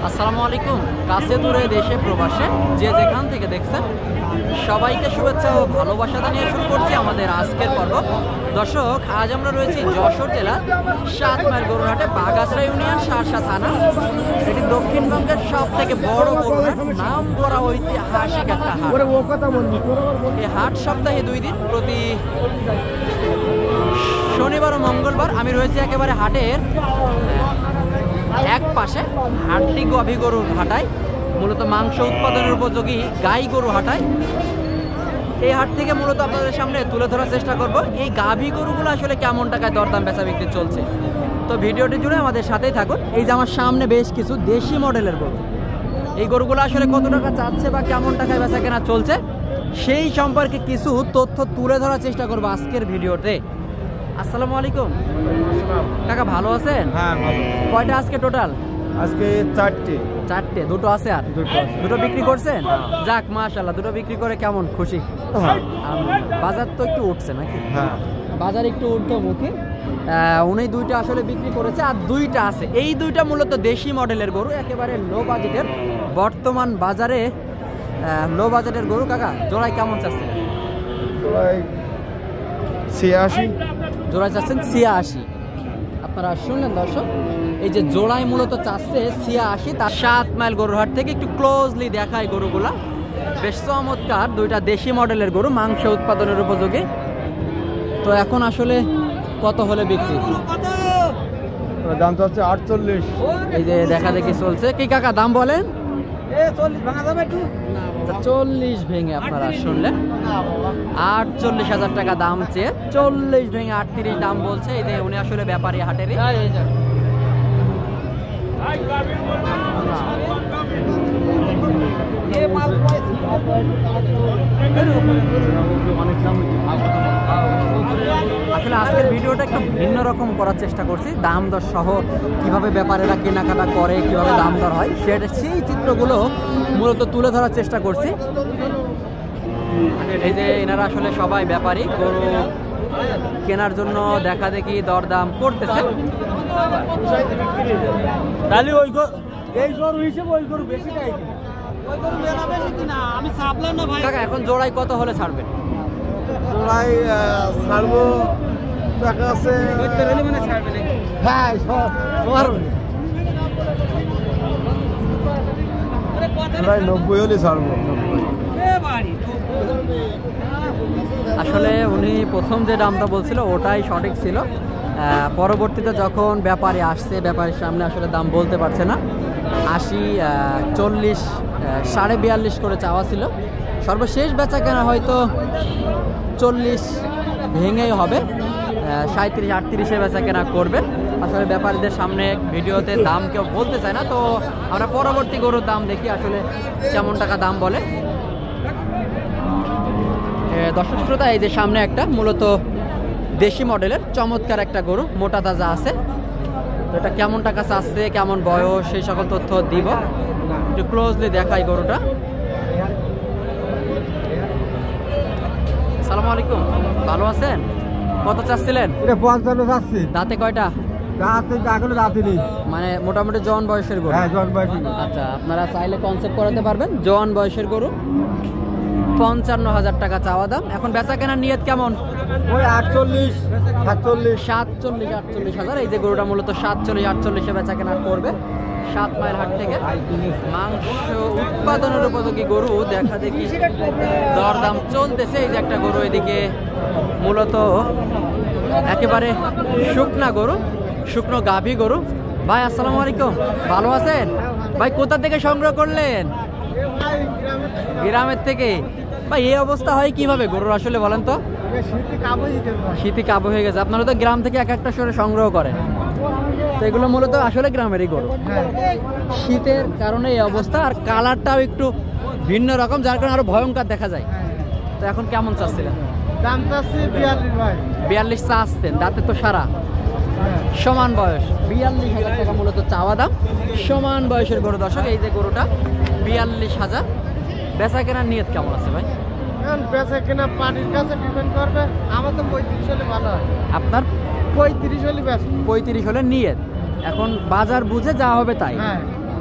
আসসালামু আলাইকুম। কাছে দূরে দেশে প্রবাসে যে যেখান থেকে দেখছেন সবাইকে শুভেচ্ছা ও ভালোবাসা জানিয়ে শুরু করছি আমাদের আজকের পর্ব। দর্শক, আজ আমরা রয়েছি যশোর জেলার 7 মাইল গরুরহাটে, বাগাসরা ইউনিয়ন, শার্শা থানা। এটি দক্ষিণবঙ্গের সব থেকে বড় গরুরহাট, নাম করা ঐতিহাসিক একটা হাট। এই হাট সপ্তাহে 2 দিন, প্রতি শনিবার ও মঙ্গলবার। আমি রয়েছি একেবারে হাটের এক পাশে। হাটটি গাভী গরুর হাটায়, মূলত মাংস উৎপাদনের উপযোগী গাই গরু হাটায়। এই হাট থেকে মূলত আপনাদের সামনে তুলে ধরার চেষ্টা করব এই গাভী গরুগুলো আসলে কেমন টাকায় দরদাম বেচা বিক্রি চলছে। তো ভিডিওটি জুড়ে আমাদের সাথেই থাকুন। এই যে আমার সামনে বেশ কিছু দেশি মডেলের গরু, এই গরুগুলো আসলে কত টাকা চাচ্ছে বা কেমন টাকায় বেচা কেনা চলছে সেই সম্পর্কে কিছু তথ্য তুলে ধরার চেষ্টা করবো আজকের ভিডিওতে। আসসালামু আলাইকুম কাকা, ভালো আছেন? হ্যাঁ ভালো। কয়টা আজকে টোটাল? আজকে চারটে। দুটো আছে, আর দুটো বিক্রি করছেন? যাক মাশাআল্লাহ, দুটো বিক্রি করে কেমন খুশি? বাজার তো একটু উঠছে নাকি? হ্যাঁ, বাজার একটু ঊর্ধ্বমুখী। উনি দুইটা আসলে বিক্রি করেছে, আর দুইটা আছে। এই দুইটা মূলত দেশি মডেলের গরু, একেবারে লো বাজেটের। বর্তমান বাজারে লো বাজেটের গরু। কাকা, জোড়ায় কেমন চাচ্ছেন? 86। জোড়ায় চাচ্ছেন 86। আপনারা শুনলেন দর্শক, এই যে জোড়ায় মূলত চাচ্ছে 86। তার 7 মাইল গরুর হাট থেকে একটু ক্লোজলি দেখায় গরুগুলা। বেশ চমৎকার দুইটা দেশি মডেলের গরু, মাংস উৎপাদনের উপযোগী। তো এখন আসলে কত হলে বিক্রি? দাম তো হচ্ছে 48। এই যে দেখা দেখি চলছে। কি কাকা দাম বলেন? 40 ভেঙে আপনারা শুনলেন। 48,000 টাকা দাম চেয়ে 40 ভেঙে 38 দাম বলছে। এই যে উনি আসলে ব্যাপারী হাটেরই। আসলে আজকের ভিডিওটা একটু ভিন্ন রকম করার চেষ্টা করছি। দাম দর সহ কিভাবে ব্যাপারেরা কেনাকাটা করে, কিভাবে দাম দর হয়, সেই চিত্রগুলো মূলত তুলে ধরার চেষ্টা করছি। এই যে এনারা আসলে সবাই ব্যাপারী, গরু কেনার জন্য দেখা দেখি দরদাম করতেছে। তাহলে এই গরু হিসেবে ওই গরু বেশি খাই। কাকা, এখন জোড়ায় কত হলে ছাড়বেন? জোড়ায় ছাড়বো টাকা আছে। হ্যাঁ, প্রায় 90 হলে ছাড়বো। আসলে উনি প্রথম যে দামটা বলছিল ওটাই সঠিক ছিল। পরবর্তীতে যখন ব্যাপারী আসছে, ব্যাপারীর সামনে আসলে দাম বলতে পারছে না। 80, 40, 42.5 করে চাওয়া ছিল। সর্বশেষ বেচা কেনা হয়তো 40 ভেঙেই হবে। 37, 38-এ বেচা কেনা করবে। আসলে ব্যাপারীদের সামনে ভিডিওতে দাম কেউ বলতে চায় না, তো আমরা পরবর্তী গরুর দাম দেখি আসলে কেমন টাকা দাম বলে। দর্শক শ্রোতা, এই যে সামনে একটা মূলত দেশি মডেলের চমৎকার একটা গরু, মোটা তাজা আছে। তো এটা কেমন টাকা চাচ্ছে, কেমন বয়স, সেই সকল তথ্য দিব। একটু ক্লোজলি দেখাই গরুটা। আসসালামু আলাইকুম, ভালো আছেন? কত চাচ্ছিলেন? 55 চাচ্ছি। দাঁতে কয়টা? দাঁতে মানে মোটামুটি জওয়ান বয়সের গরু। হ্যাঁ, জওয়ান বয়সের। আচ্ছা, আপনারা চাইলে কনসেপ্ট করাতে পারবেন। জওয়ান বয়সের গরু, 55,000 টাকা চাওয়া দাম। এখন বেচা কেনার নিয়ত কেমন? ওই 48, 47, 47-48,000। এই যে গরুটা মূলত 47-48-এ বেচা কেনা করবে 7 মাইল হাট থেকে। মাংস উৎপাদনের উপযোগী গরু দেখা দেখি দরদাম চলতেছে। এই যে একটা গরু এদিকে মূলত একেবারে শুকনা গরু, শুকনো গাভী গরু। ভাই আসসালামু আলাইকুম, ভালো আছেন? ভাই কোথা থেকে সংগ্রহ করলেন? গ্রামের থেকে। ভাই এই অবস্থা হয় কিভাবে গরুর আসলে বলেন তো? শীতে কাবু হয়ে গেছে। আপনারা তো গ্রাম থেকে এক একটা সরে সংগ্রহ করেন, তো এগুলো মূলত আসলে গ্রামেরই গরু। শীতের কারণে এই অবস্থা, আর কালারটাও একটু ভিন্ন রকম, যার কারণে আরো ভয়ঙ্কর দেখা যায়। তো এখন কেমন চাচ্ছিলেন? দাম চাচ্ছি 42 ভাই। 42 চাচ্ছেন? দাঁতে তো সারা, সমান বয়স। 42,000 টাকা মূলত চাওয়া দাম। সমান বয়সের গরু দর্শক। এই যে গরুটা 42,000। বেচা কেনার নিয়ত কেমন আছে ভাই? বেচা কেনা পানির কাছে ডিপেন্ড করবে। আমার তো 35 হলে ভালো হয়। আপনার 35 হলে বেশ। 35 হলে নিয়ত। এখন বাজার বুঝে যা হবে তাই।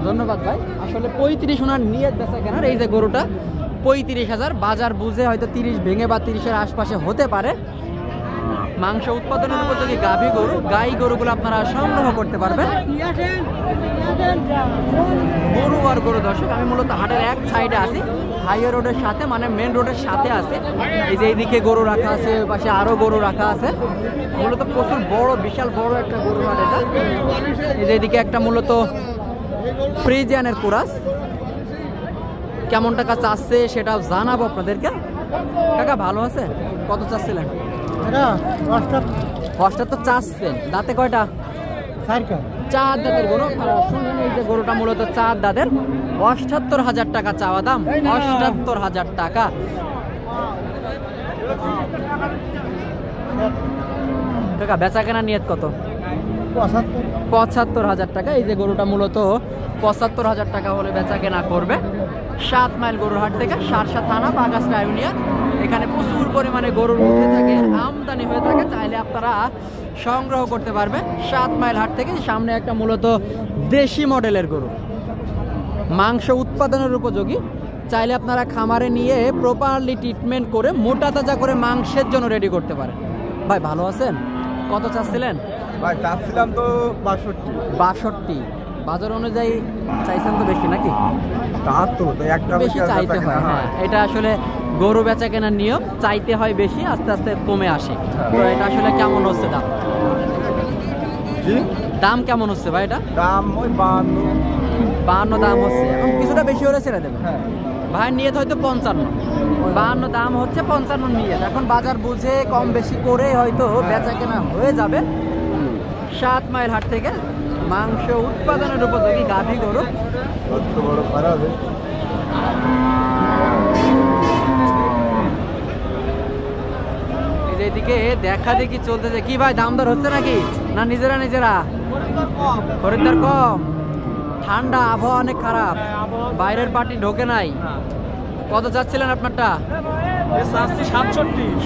ধন্যবাদ ভাই। আসলে 35 ওনার নিয়ত বেচা কেনার। এই যে গরুটা 35,000, বাজার বুঝে হয়তো 30 ভেঙে বা 30-এর আশপাশে হতে পারে। মাংস উৎপাদনের উপযোগী গাভী গরু, গাই গরুগুলো আপনারা সংগ্রহ করতে পারবেন। গরু আর গরু দর্শক, আমি মূলত হাটের এক সাইডে আছি, হাইওয়ে রোডের সাথে, মানে মেন রোডের সাথে আছে। এই যে এইদিকে গরু রাখা আছে, ওই পাশে আরো গরু রাখা আছে। মূলত প্রচুর বড়, বিশাল বড় একটা গরু হাট এটা। এই যে এইদিকে একটা মূলত ফ্রিজিয়ানের কুরাস, কেমন টাকা চাচ্ছে সেটাও জানাবো আপনাদেরকে। কাকা ভালো আছে? কত চাচ্ছিলেন? কষ্ট তো চাচ্ছেন। দাঁতে কয়টা? 4 দাঁতের গরু। শুনুন, এই যে গরুটা মূলত 4 দাঁতের, 78,000 টাকা চাওয়া দাম, 78,000 টাকা। কাকা বেচা কেনা নিয়ত কত? 75,000 টাকা। এই যে গরুটা মূলত 75,000 টাকা হলে বেচা কেনা করবে। 7 মাইল গরুর হাট থেকে, সারসা থানা, বাগাসটা ইউনিয়ন। এখানে প্রচুর পরিমাণে গরুর উঠে থাকে, আমদানি হয়ে থাকে, চাইলে আপনারা সংগ্রহ করতে পারবেন 7 মাইল হাট থেকে। সামনে একটা মূলত দেশি মডেলের গরু, মাংস উৎপাদনের উপযোগী, চাইলে আপনারা খামারে নিয়ে প্রপারলি ট্রিটমেন্ট করে মোটা তাজা করে মাংসের জন্য রেডি করতে পারেন। ভাই ভালো আছেন? কত চাচ্ছিলেন? ভাই চাচ্ছিলাম তো 62। বাজার অনুযায়ী চাইছেন তো বেশি নাকি? তা তো একটা বেশি চাইতে হয়। হ্যাঁ, এটা আসলে গরু বেচা কেনার নিয়ম, চাইতে হয় বেশি, আস্তে আস্তে কমে আসে। তো এটা আসলে কেমন হচ্ছে দাম? দাম কেমন হচ্ছে ভাই? এটা দাম ওই 52 দাম হচ্ছে। এখন কিছুটা বেশি হলে ছেড়ে দেবে ভাই। নিয়ত হয়তো 55, 52 দাম হচ্ছে, 55 নিয়ত। এখন বাজার বুঝে কম বেশি করে হয়তো বেচা কেনা হয়ে যাবে। 7 মাইল হাট থেকে মাংস উৎপাদনের উপযোগী গাভী গরু। এদিকে দেখা দেখি চলতেছে। কি ভাই দাম দর হচ্ছে নাকি? না নিজেরা খরিদ্দার কম? ঠান্ডা, আবহাওয়া অনেক খারাপ, বাইরের পার্টি ঢোকে নাই। কত যাচ্ছিলেন আপনারটা?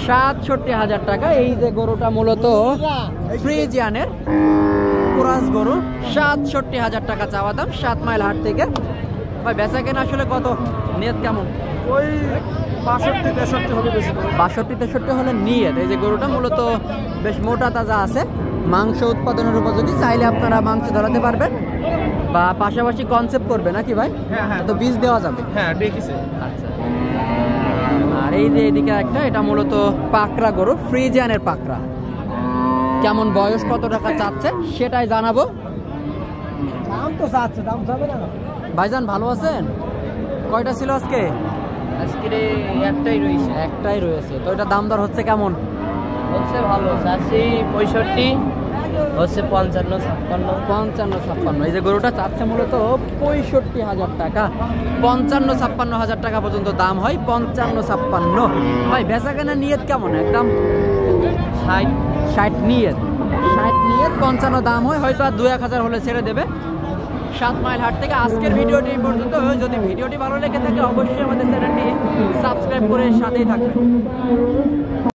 67,000 টাকা। এই যে গরুটা মূলত ফ্রিজিয়ানের কুরাস গরু, 67,000 টাকা চাওয়া দাম, 7 মাইল হাট থেকে। ভাই বেচা কেনা আসলে কত নিয়ত কেমন? ওই 62-63 হলে বেশি। 62-63 হলে নিয়ত। এই যে গরুটা মূলত বেশ মোটা তাজা আছে, মাংস উৎপাদনের উপযোগী, চাইলে আপনারা মাংস ধরাতে পারবেন বা পাশাপাশি কনসেপ্ট করবে নাকি ভাই? হ্যাঁ, তো বীজ দেওয়া যাবে। হ্যাঁ দেখেছি। আচ্ছা। আর এই যে এদিকে একটা, এটা মূলত পাকড়া গরু, ফ্রিজিয়ানের পাকড়া। কেমন বয়স, কত টাকা চাচ্ছে সেটাই জানাবো। দাম তো চাচ্ছে, দাম যাবে না। ভাইজান ভালো আছেন? কয়টা ছিল আজকে? একটাই রয়েছে। তো এটা দাম দর হচ্ছে কেমন? হচ্ছে ভালো, চাচ্ছি 65, হচ্ছে 55-56। এই যে গরুটা চাচ্ছে মূলত 65,000 টাকা, 55-56,000 টাকা পর্যন্ত দাম হয়। 55-56। ভাই বেচা কেনা নিয়ত কেমন? একদম 60 নিয়ত, 55 দাম হয়, হয়তো আর 2-1000 হলে ছেড়ে দেবে। 7 মাইল হাট থেকে আজকের ভিডিওটি এই পর্যন্ত। যদি ভিডিওটি ভালো লেগে থাকে অবশ্যই আমাদের চ্যানেলটি সাবস্ক্রাইব করে সাথেই থাকবেন।